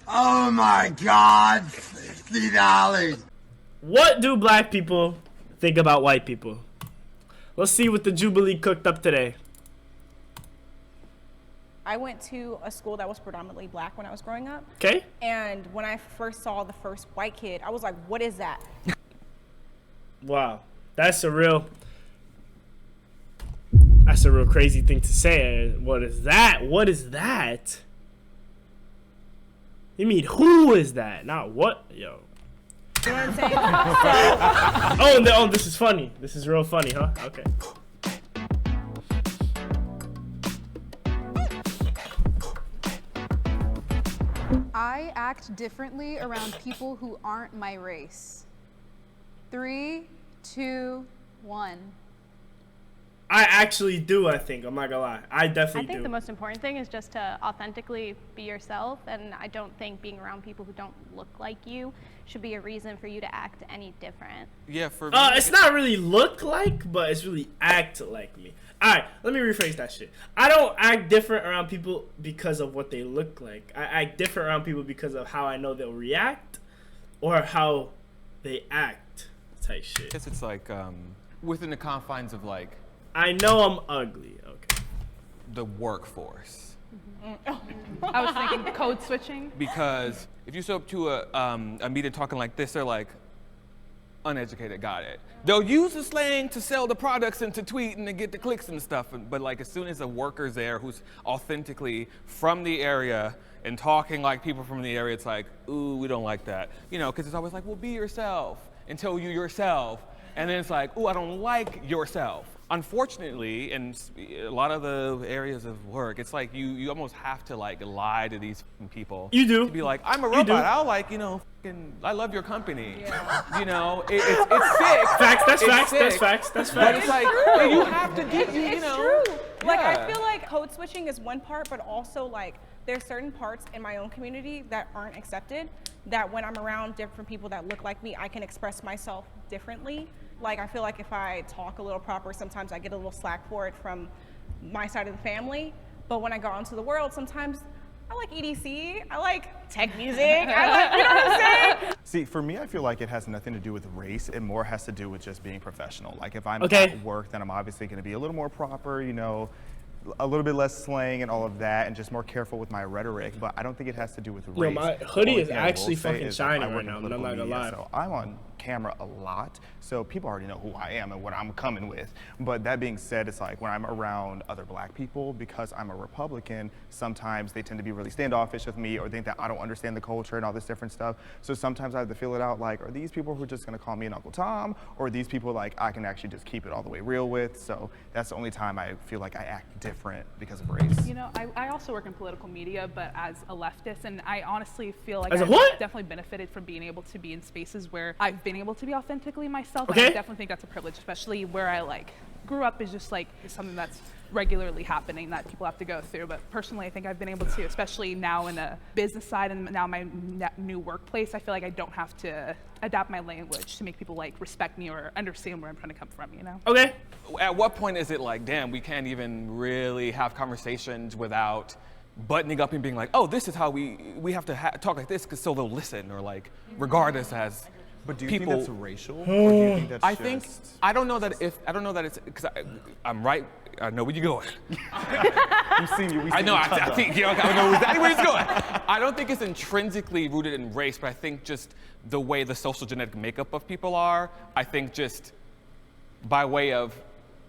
Oh my God, $60. What do black people think about white people? Let's see what the Jubilee cooked up today. I went to a school that was predominantly black when I was growing up. Okay. And when I first saw the first white kid, I was like, what is that? Wow. That's a real crazy thing to say. What is that? What is that? You mean who is that? Not what? Yo. You know what I'm saying? Oh, this is funny. This is real funny, huh? Okay. I act differently around people who aren't my race. 3, 2, 1. I actually do, I think. I'm not gonna lie. I definitely do. I think the most important thing is just to authentically be yourself, and I don't think being around people who don't look like you should be a reason for you to act any different. Yeah, for me. It's not really look like, but it's really act like me. Alright, let me rephrase that shit. I don't act different around people because of what they look like. I act different around people because of how I know they'll react or how they act type shit. I guess it's like within the confines of like I know I'm ugly, okay. the workforce. I was thinking code switching. Because if you show up to a meeting talking like this, they're like, uneducated, got it. They'll use the slang to sell the products and to tweet and to get the clicks and stuff. But like as soon as a worker's there who's authentically from the area and talking like people from the area, it's like, ooh, we don't like that. You know, because it's always like, well, be yourself and tell you yourself. And then it's like, ooh, I don't like yourself. Unfortunately, in a lot of the areas of work, it's like you almost have to like lie to these people. You do. To be like, I'm a robot. I'll like, you know, I love your company. Yeah. You know, it's sick. Facts. That's it's facts. sick. That's facts. That's But facts. it's like you have to get you know. It's true. Like Yeah. I feel like code switching is one part, but also like there's certain parts in my own community that aren't accepted. That when I'm around different people that look like me, I can express myself differently. Like I feel like if I talk a little proper, sometimes I get a little slack for it from my side of the family. But when I go out into the world, sometimes I like EDC, I like tech music, I like, you know what I'm saying? See, for me, I feel like it has nothing to do with race. It more has to do with just being professional. Like if I'm at work, then I'm obviously going to be a little more proper, you know, a little bit less slang and all of that, and just more careful with my rhetoric. But I don't think it has to do with race. Yo, my hoodie is thing I will actually say fucking is, shining I work right in now, I'm not political gonna media, lie. So I'm on camera a lot, so people already know who I am and what I'm coming with. But that being said, it's like when I'm around other black people, because I'm a Republican, sometimes they tend to be really standoffish with me or think that I don't understand the culture and all this different stuff. So sometimes I have to feel it out, like, are these people who are just gonna call me an Uncle Tom, or are these people like I can actually just keep it all the way real with? So that's the only time I feel like I act different because of race. You know, I also work in political media, but as a leftist, and I honestly feel like As a I've what? definitely benefited from being able to be in spaces where I've been able to be authentically myself. Okay. And I definitely think that's a privilege, especially where I like grew up is just like something that's regularly happening that people have to go through. But personally, I think I've been able to, especially now in a business side and now my new workplace, I feel like I don't have to adapt my language to make people like respect me or understand where I'm trying to come from, you know? Okay. At what point is it like, damn, we can't even really have conversations without buttoning up and being like, oh, this is how we have to talk like this, because so they'll listen, or like regard us as. But do you people, think that's racial, or do you think that's I don't know that it's because I'm right. I know where you're going. We've seen you. I know. I think you know. I know exactly where he's going. I don't think it's intrinsically rooted in race, but I think just the way the social genetic makeup of people are. I think just by way of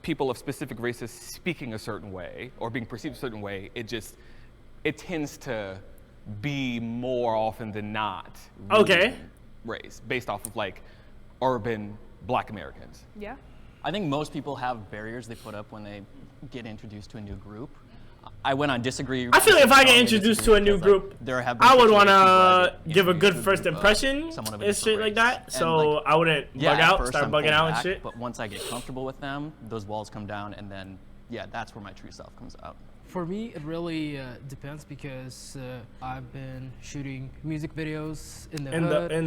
people of specific races speaking a certain way or being perceived a certain way, it tends to be more often than not. Okay. Race based off of like urban Black Americans. Yeah. I think most people have barriers they put up when they get introduced to a new group. I went on disagree. I feel like if I get introduced to a new group, I would want to give a good first impression and shit like that. So I wouldn't bug out, start bugging out and shit. But once I get comfortable with them, those walls come down, and then yeah, that's where my true self comes out. For me, it really depends because I've been shooting music videos in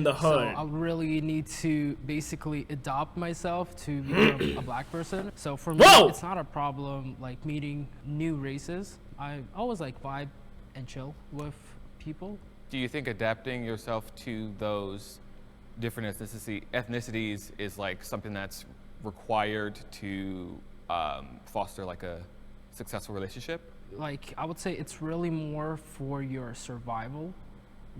the hood. So I really need to basically adopt myself to become a black person. So for me, it's not a problem like meeting new races. I always like vibe and chill with people. Do you think adapting yourself to those different ethnicities is like something that's required to foster like a successful relationship? Like, I would say it's really more for your survival,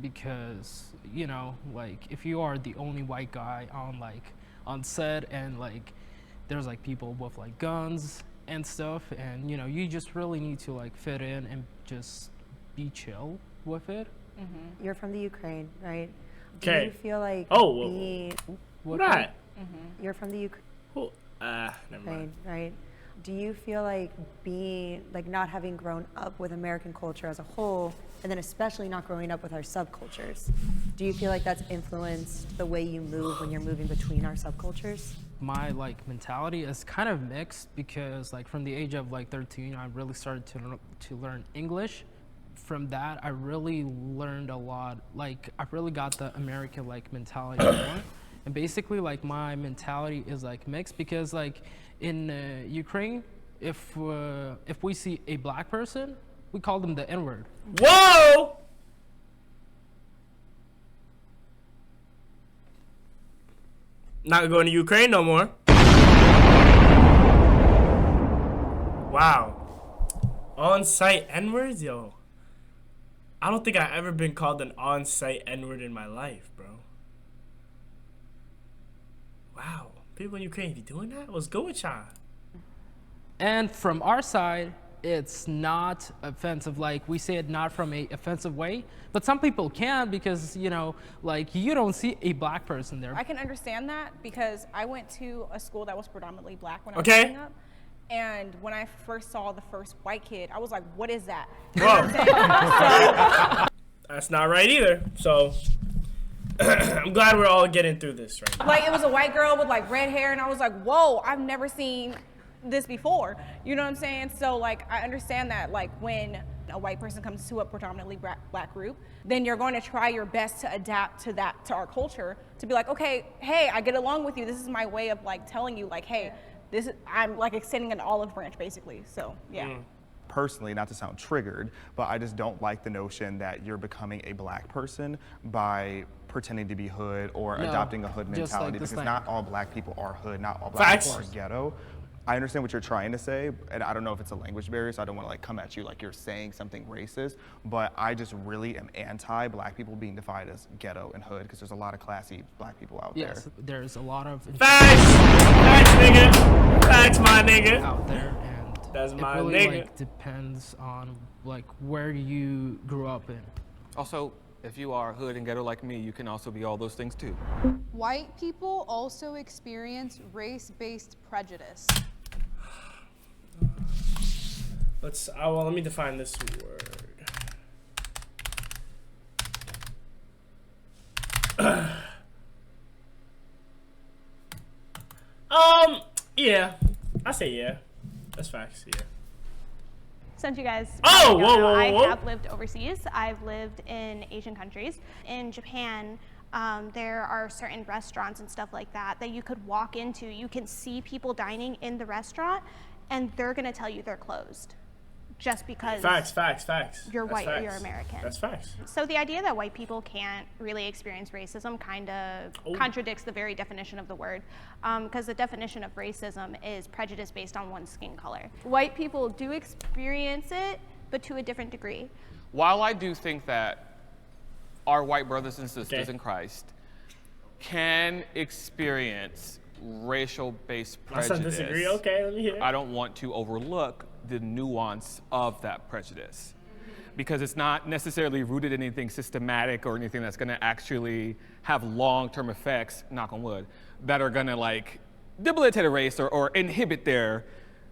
because, you know, like, if you are the only white guy on set, and like there's like people with like guns and stuff, and you know, you just really need to like fit in and just be chill with it. You're from the Ukraine, right? Okay. Do you feel like what that? You're from the Never mind. Ukraine, right? Do you feel like not having grown up with American culture as a whole, and then especially not growing up with our subcultures, do you feel like that's influenced the way you move when you're moving between our subcultures? My like mentality is kind of mixed, because like from the age of like 13, I really started to learn English. From that, I really learned a lot. Like, I really got the American like mentality more. And basically, like, my mentality is like mixed, because like in Ukraine, if we see a black person, we call them the N-word. Whoa! Not going to Ukraine no more. Wow. On-site N-words, yo. I don't think I've ever been called an on-site N-word in my life, bro. Wow. People in Ukraine be doing that? What's good with y'all? And from our side, it's not offensive. Like, we say it not from a offensive way, but some people can, because, you know, like, you don't see a black person there. I can understand that, because I went to a school that was predominantly black when I was growing up. And when I first saw the first white kid, I was like, what is that? You know what I'm saying? That's not right either. So I'm glad we're all getting through this right now. Like, it was a white girl with like red hair, and I was like, whoa, I've never seen this before. You know what I'm saying? So like, I understand that, like, when a white person comes to a predominantly black group, then you're going to try your best to adapt to our culture, to be like, okay, hey, I get along with you. This is my way of like telling you, like, hey, I'm like extending an olive branch, basically. So yeah. Personally, not to sound triggered, but I just don't like the notion that you're becoming a black person by pretending to be hood or adopting a hood mentality, because not all black people are hood, not all black people are ghetto. I understand what you're trying to say, and I don't know if it's a language barrier, so I don't want to like come at you like you're saying something racist, but I just really am anti black people being defined as ghetto and hood, because there's a lot of classy black people out there. Yes, there's a lot of Facts, nigga. Facts, my nigga. Out there, and that's my it really nigga. Like depends on like where you grew up in. Also, if you are hood and ghetto like me, you can also be all those things too. White people also experience race-based prejudice. Let me define this word. Yeah. I say yeah. That's facts, yeah. Since you guys whoa. I have lived overseas. I've lived in Asian countries. In Japan, there are certain restaurants and stuff like that you could walk into. You can see people dining in the restaurant, and they're gonna tell you they're closed, just because facts. You're That's white facts. or you're American. That's facts. So the idea that white people can't really experience racism kind of contradicts the very definition of the word, because the definition of racism is prejudice based on one's skin color. White people do experience it, but to a different degree. While I do think that our white brothers and sisters in Christ can experience racial-based prejudice, I disagree. Okay, let me hear. I don't want to overlook the nuance of that prejudice, because it's not necessarily rooted in anything systematic or anything that's going to actually have long-term effects, knock on wood, that are going to like debilitate a race or inhibit their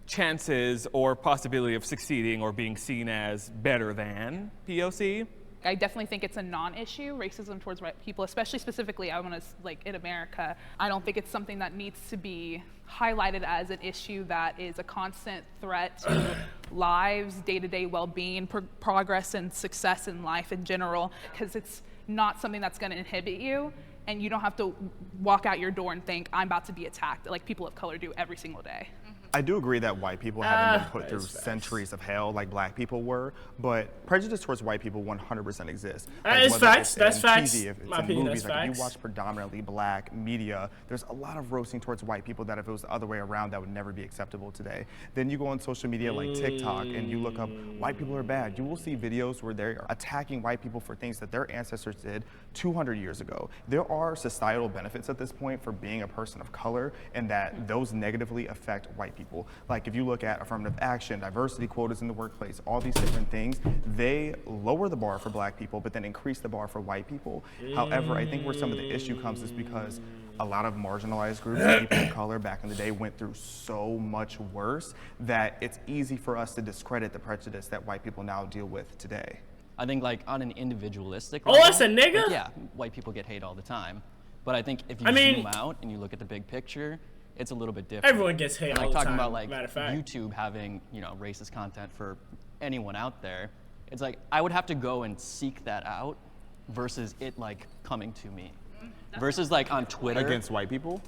chances or possibility of succeeding or being seen as better than POC. I definitely think it's a non-issue, racism towards white people, especially specifically, I want to, like, in America. I don't think it's something that needs to be highlighted as an issue that is a constant threat to lives, day-to-day well-being, progress and success in life in general, because it's not something that's going to inhibit you, and you don't have to walk out your door and think, I'm about to be attacked, like people of color do every single day. I do agree that white people haven't been put through centuries of hell like black people were, but prejudice towards white people 100% exists. Like, It's facts. That's facts. TV, if it's My in opinion, movies, that's like if facts. you watch predominantly black media, there's a lot of roasting towards white people that if it was the other way around, that would never be acceptable today. Then you go on social media like TikTok and you look up white people are bad. You will see videos where they're attacking white people for things that their ancestors did 200 years ago. There are societal benefits at this point for being a person of color, and that those negatively affect white people. Like if you look at affirmative action, diversity quotas in the workplace, all these different things, they lower the bar for black people, but then increase the bar for white people. However, I think where some of the issue comes is because a lot of marginalized groups, people of color back in the day went through so much worse that it's easy for us to discredit the prejudice that white people now deal with today. I think like on an individualistic Oh, level, that's a nigga? like, yeah, white people get hate all the time. But I think if you zoom out and you look at the big picture, it's a little bit different. Everyone gets hate and, all like the talking time, about like matter of fact. YouTube having, you know, racist content for anyone out there. It's like I would have to go and seek that out versus it like coming to me. Versus like on Twitter. Against white people?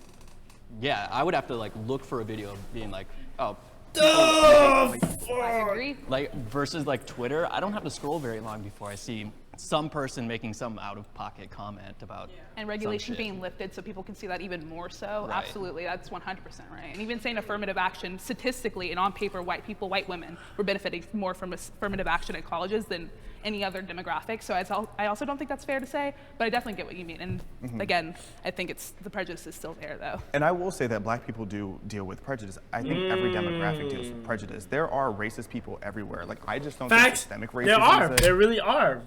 Yeah, I would have to like look for a video of being like, oh, I agree. like versus like Twitter, I don't have to scroll very long before I see some person making some out-of-pocket comment about And regulation some shit. being lifted so people can see that even more so. Right. Absolutely, that's 100% right. And even saying affirmative action, statistically and on paper, white people, white women were benefiting more from affirmative action at colleges than any other demographic. So I also don't think that's fair to say, but I definitely get what you mean. And again, I think the prejudice is still there though. And I will say that black people do deal with prejudice. I think every demographic deals with prejudice. There are racist people everywhere. Like I just don't think systemic racism There are. is There really are.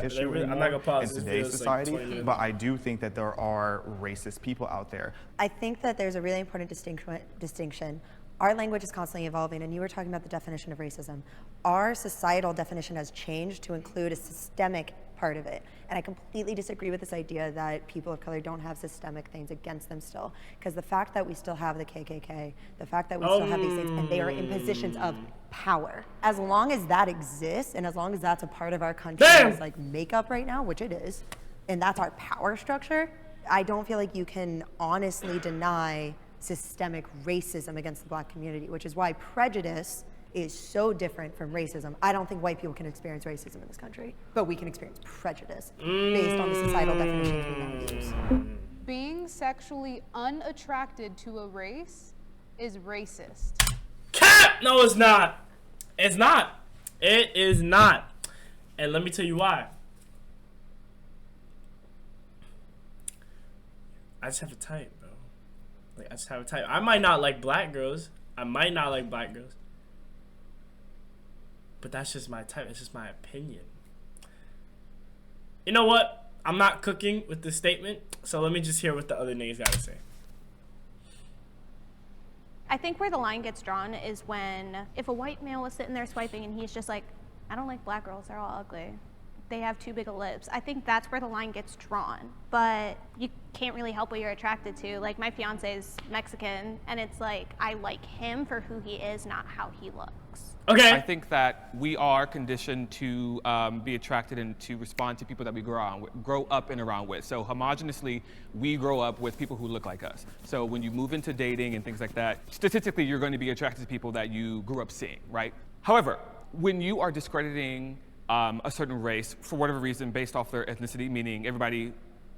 issue I'm not gonna pause in this. today's It's like society, 20 minutes. but I do think that there are racist people out there. I think that there's a really important distinction. Our language is constantly evolving, and you were talking about the definition of racism. Our societal definition has changed to include a systemic part of it. And I completely disagree with this idea that people of color don't have systemic things against them still. Because the fact that we still have the KKK, the fact that we still have these things, and they are in positions of power. As long as that exists, and as long as that's a part of our country's like makeup right now, which it is, and that's our power structure, I don't feel like you can honestly deny systemic racism against the black community, which is why prejudice is so different from racism. I don't think white people can experience racism in this country, but we can experience prejudice based on the societal definitions we now use. Being sexually unattracted to a race is racist. Cap! No, it's not. It's not. It is not. And let me tell you why. I just have a type, bro. Like, I just have a type. I might not like black girls. But that's just my type. It's just my opinion. You know what? I'm not cooking with this statement, so let me just hear what the other niggas gotta say. I think where the line gets drawn is when if a white male was sitting there swiping and he's just like, I don't like black girls, they're all ugly. They have too big of lips. I think that's where the line gets drawn. But you can't really help what you're attracted to. Like my fiance is Mexican, and it's like I like him for who he is, not how he looks. Okay. I think that we are conditioned to be attracted and to respond to people that we grow up and around with. So homogeneously, we grow up with people who look like us. So when you move into dating and things like that, statistically, you're going to be attracted to people that you grew up seeing, right? However, when you are discrediting a certain race for whatever reason based off their ethnicity, meaning everybody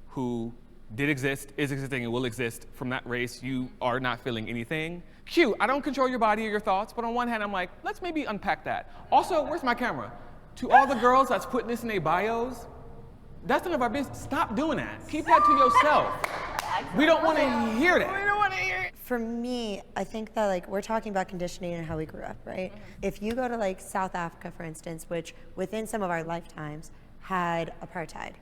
who did exist, is existing, and will exist from that race, you are not feeling anything. Q, I don't control your body or your thoughts, but on one hand, I'm like, let's maybe unpack that. Also, where's my camera? To all the girls that's putting this in their bios, that's none of our business. Stop doing that. Keep that to yourself. We don't want to hear that. We don't want to hear it. For me, I think that like we're talking about conditioning and how we grew up, right? If you go to like South Africa, for instance, which within some of our lifetimes had apartheid.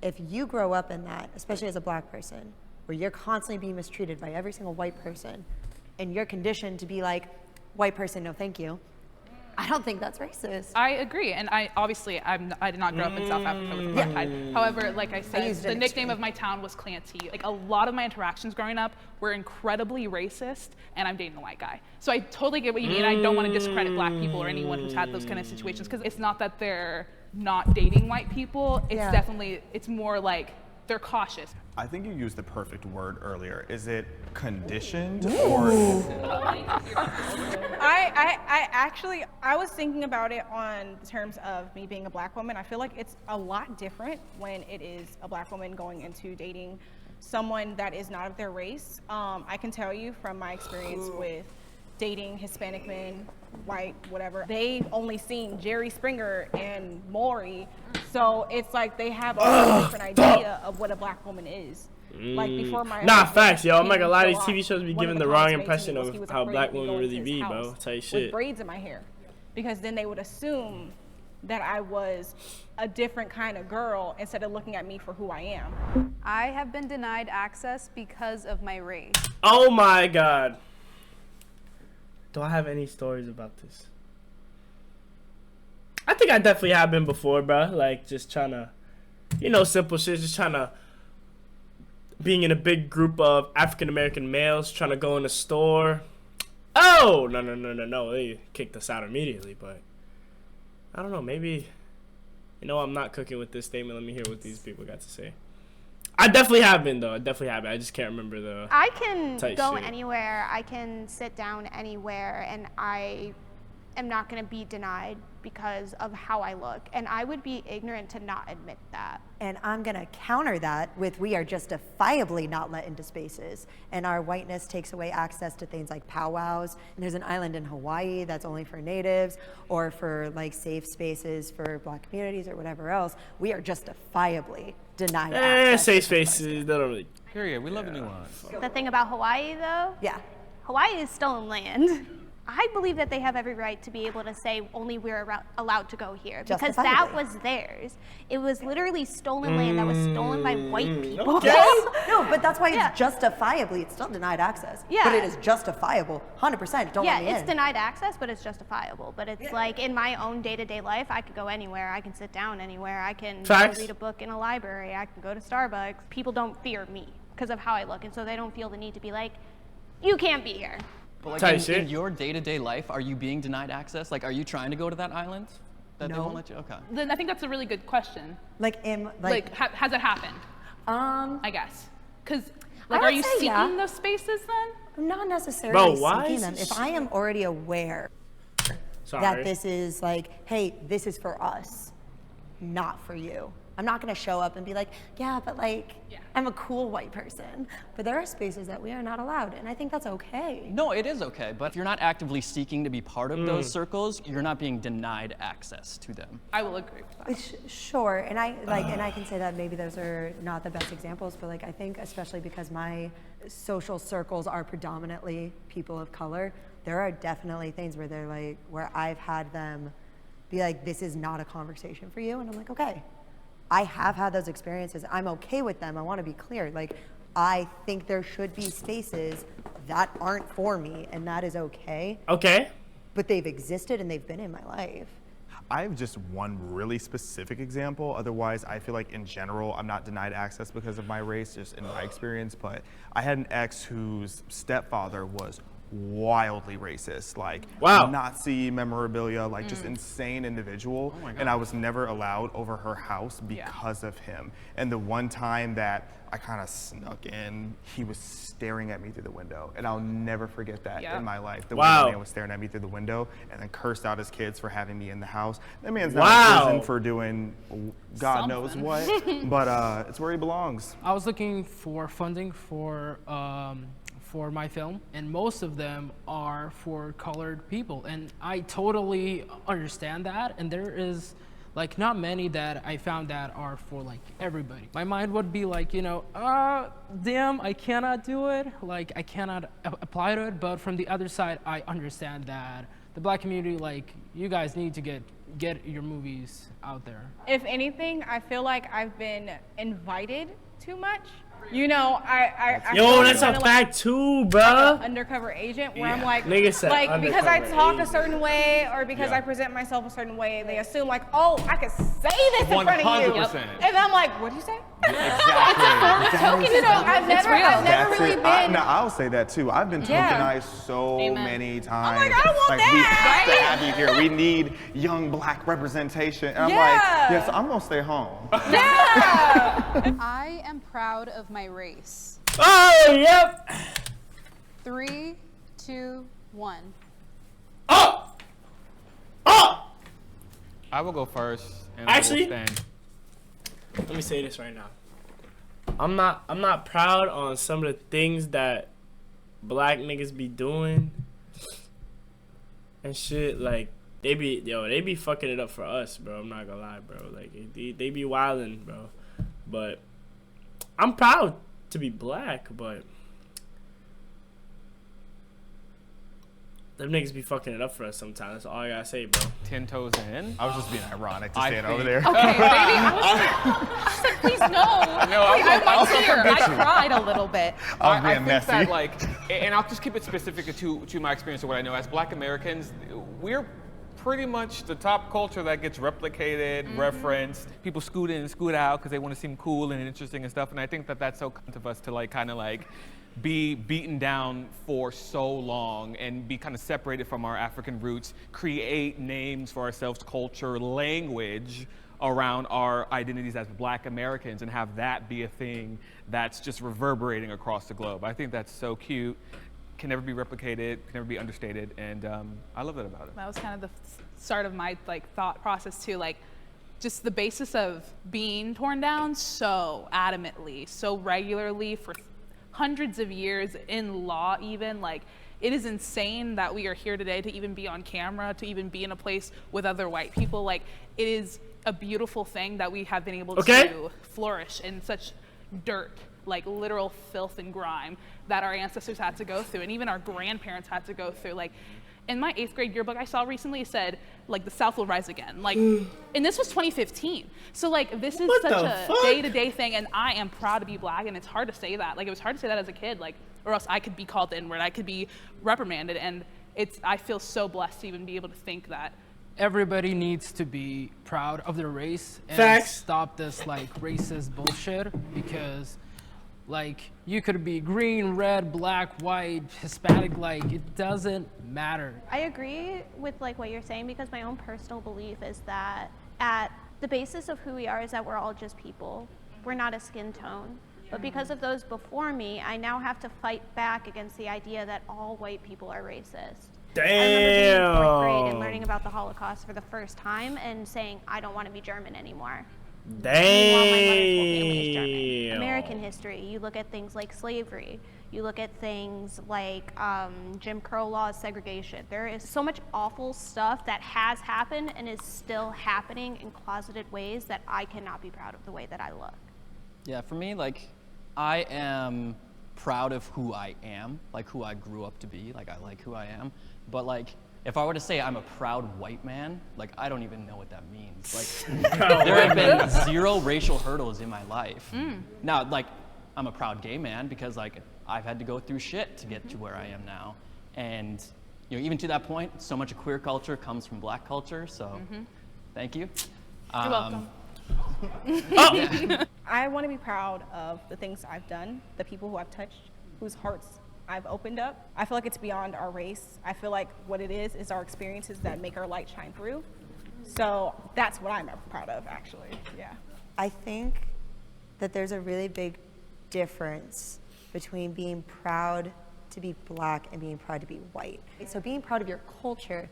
If you grow up in that, especially as a black person, where you're constantly being mistreated by every single white person, and you're conditioned to be like, white person, no thank you, I don't think that's racist. I agree, and I did not grow up in South Africa with apartheid. However, like I said, the nickname of my town was Clancy. Like a lot of my interactions growing up were incredibly racist, and I'm dating a white guy. So I totally get what you mean. I don't want to discredit black people or anyone who's had those kind of situations, because it's not that they're not dating white people. It's definitely, it's more like they're cautious. I think you used the perfect word earlier. Is it conditioned or? I was thinking about it on the terms of me being a black woman. I feel like it's a lot different when it is a black woman going into dating someone that is not of their race. I can tell you from my experience with dating Hispanic men, white, whatever, they've only seen Jerry Springer and Maury. So it's like they have a different idea of what a black woman is. Like before my facts, yo. I'm not gonna lie, these TV shows be giving the wrong impression of how black women really be, bro. Tell you shit. With braids in my hair, because then they would assume that I was a different kind of girl instead of looking at me for who I am. I have been denied access because of my race. Oh my God. Do I have any stories about this? I think I definitely have been before, bro. Like, just trying to, simple shit. Just trying to, being in a big group of African-American males, trying to go in a store. Oh, no. They kicked us out immediately, but I don't know. Maybe, I'm not cooking with this statement. Let me hear what these people got to say. I definitely have been, though. I definitely have been. I just can't remember the I can go shit. anywhere. I can sit down anywhere, and I am not going to be denied because of how I look. And I would be ignorant to not admit that. And I'm going to counter that with we are justifiably not let into spaces. And our whiteness takes away access to things like powwows. And there's an island in Hawaii that's only for natives or for like safe spaces for black communities or whatever else. We are justifiably denied access. Safe spaces, they don't really. Period. We love a nuance. The thing about Hawaii, though, Yeah. Hawaii is stolen land. I believe that they have every right to be able to say only we're allowed to go here because that was theirs. It was literally stolen land that was stolen by white people. Yes. No, but that's why it's justifiably, it's still denied access. Yeah. But it is justifiable, 100%. Don't let me it's in. denied access, but it's justifiable. But it's like in my own day-to-day life, I could go anywhere. I can sit down anywhere. I can go read a book in a library. I can go to Starbucks. People don't fear me because of how I look, and so they don't feel the need to be like, you can't be here. But like in your day-to-day life, are you being denied access? Like, are you trying to go to that island that they won't let you? Okay. Then I think that's a really good question. Has it happened? I guess. Because, are you seeking those spaces then? Not necessarily why seeking them. If I am already aware that this is like, hey, this is for us, not for you. I'm not going to show up and be like, I'm a cool white person. But there are spaces that we are not allowed, and I think that's okay. No, it is okay. But if you're not actively seeking to be part of those circles, you're not being denied access to them. I will agree with that. Sure, and I can say that maybe those are not the best examples, but I think especially because my social circles are predominantly people of color, there are definitely things where they're like, where I've had them be like, this is not a conversation for you, and I'm like, okay. I have had those experiences. I'm okay with them. I want to be clear. I think there should be spaces that aren't for me, and that is okay. Okay. But they've existed and they've been in my life. I have just one really specific example. Otherwise, I feel like in general, I'm not denied access because of my race, just in my experience. But I had an ex whose stepfather was wildly racist, Nazi memorabilia, just insane individual. Oh my God. And I was never allowed over her house because of him. And the one time that I kind of snuck in, he was staring at me through the window. And I'll never forget that in my life. The way the man was staring at me through the window and then cursed out his kids for having me in the house. That man's not in prison for doing God knows what, but it's where he belongs. I was looking for funding for my film, and most of them are for colored people, and I totally understand that, and there is not many that I found that are for everybody. My mind would be damn, I cannot do it, I cannot apply to it, but from the other side, I understand that the black community, you guys need to get your movies out there. If anything, I feel like I've been invited too much. I that's a fact too, bro. Undercover agent where I'm like because I talk a certain way or because I present myself a certain way, they assume oh, I could say this in front of you. 100%. And I'm like, what do you say? Exactly. I've never really been. I'll say that too. I've been tokenized so many times. I'm like, I don't want that. We have to have you here. We need young black representation. And I'm like, yes, I'm gonna stay home. Yeah. And I am proud of my race. Oh, yep. 3, 2, 1. Oh! Oh! I will go first. And Actually, I will stand. let me say this right now. I'm not proud on some of the things that black niggas be doing and shit. Like they be fucking it up for us, bro. I'm not gonna lie, bro. Like they be wildin', bro. But I'm proud to be black, but them niggas be fucking it up for us sometimes. That's all I gotta say, bro. 10 toes in. I was just being ironic to stand over there. Okay, baby. I said, please no. I was here. I cried a little bit. I think that, like, and I'll just keep it specific to my experience of what I know. As Black Americans, we're pretty much the top culture that gets replicated, referenced. People scoot in and scoot out because they want to seem cool and interesting and stuff. And I think that that's so kind of us to like kind of like be beaten down for so long and be kind of separated from our African roots, create names for ourselves, culture, language around our identities as Black Americans, and have that be a thing that's just reverberating across the globe. I think that's so cute, can never be replicated, can never be understated, and I love that about it. That was kind of the start of my like thought process too, like just the basis of being torn down so adamantly, so regularly for hundreds of years in law even, like it is insane that we are here today to even be on camera, to even be in a place with other white people. Like it is a beautiful thing that we have been able to flourish in such dirt, like literal filth and grime that our ancestors had to go through, and even our grandparents had to go through. Like in my 8th grade yearbook I saw recently, it said like the South will rise again, like and this was 2015. So like this is such a day-to-day thing, and I am proud to be Black, and it's hard to say that. Like it was hard to say that as a kid, like, or else I could be called the N-word, I could be reprimanded, and I feel so blessed to even be able to think that. Everybody needs to be proud of their race and stop this like racist bullshit, because like you could be green, red, black, white, Hispanic, like it doesn't matter. I agree with like what you're saying, because my own personal belief is that at the basis of who we are is that we're all just people. We're not a skin tone. But because of those before me, I now have to fight back against the idea that all white people are racist. Damn. I remember being in 4th grade and learning about the Holocaust for the first time and saying, I don't want to be German anymore. Damn. Meanwhile, my mother's whole family is German. American history, you look at things like slavery, you look at things like Jim Crow laws, segregation. There is so much awful stuff that has happened and is still happening in closeted ways that I cannot be proud of the way that I look. Yeah, for me, like, I am proud of who I am, like who I grew up to be, like I like who I am. But like, if I were to say I'm a proud white man, like I don't even know what that means. Like, there have been 0 racial hurdles in my life. Now, like, I'm a proud gay man because like I've had to go through shit to get to where I am now. And you know, even to that point, so much of queer culture comes from Black culture, so thank you. You're welcome. I want to be proud of the things I've done, the people who I've touched, whose hearts I've opened up. I feel like it's beyond our race. I feel like what it is our experiences that make our light shine through. So that's what I'm proud of, actually. Yeah. I think that there's a really big difference between being proud to be Black and being proud to be white. So being proud of your culture,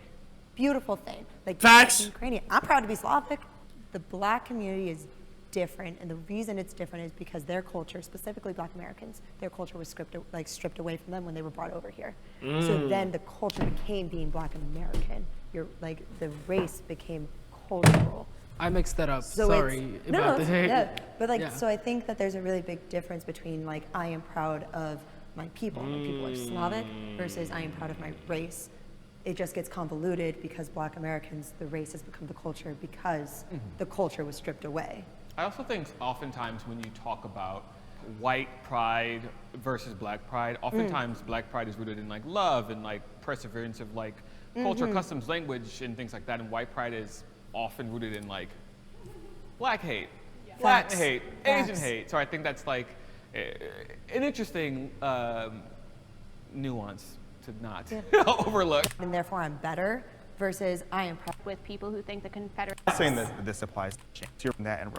beautiful thing. Like facts. Ukrainian. I'm proud to be Slavic. The Black community is different, and the reason it's different is because their culture, specifically Black Americans, their culture was stripped away from them when they were brought over here. So then the culture became being Black American. The race became cultural. I mixed that up. So Sorry about the hate. Yeah, but so I think that there's a really big difference between like I am proud of my people, my people are Slavic, versus I am proud of my race. It just gets convoluted because Black Americans, the race has become the culture because the culture was stripped away. I also think oftentimes when you talk about white pride versus Black pride, oftentimes Black pride is rooted in like love and like perseverance of like culture, customs, language, and things like that. And white pride is often rooted in like Black hate, Latin hate, Asian hate. So I think that's like an interesting nuance to not overlook. And therefore I'm better versus I am proud. With people who think the Confederate. I'm saying that this applies to that and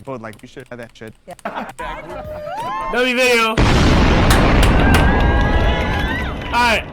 vote like you should have that shit. Yeah. W video. All right.